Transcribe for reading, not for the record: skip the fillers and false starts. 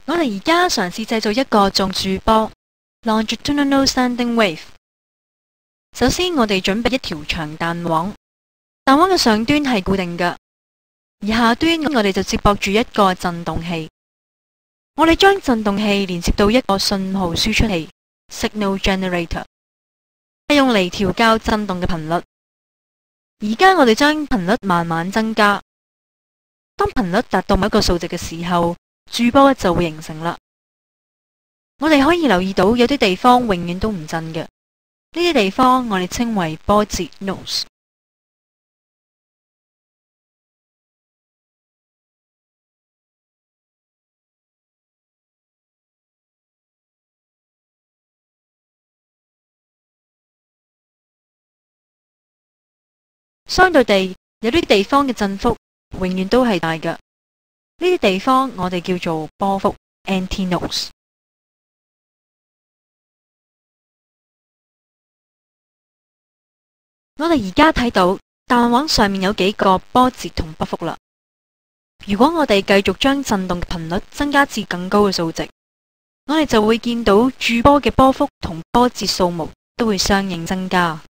我哋而家嘗試製造一個縱駐波 （longitudinal standing wave）。首先，我哋準備一條長彈簧，彈簧嘅上端係固定嘅，而下端我哋就接駁住一個振動器。我哋將振動器連接到一個信號輸出器 （signal generator）， 係用嚟調校振動嘅頻率。而家我哋將頻率慢慢增加，當頻率達到某一個數值嘅時候，駐波就會形成啦。我哋可以留意到有啲地方永遠都唔震嘅，呢啲地方我哋稱為波折 nose。相對地，有啲地方嘅振幅永遠都係大嘅，呢啲地方我哋叫做波幅 antinose。我哋而家睇到彈簧上面有幾個波折同波幅啦。如果我哋繼續將振動嘅頻率增加至更高嘅數值，我哋就會見到駐波嘅波幅同波折數目都會相應增加。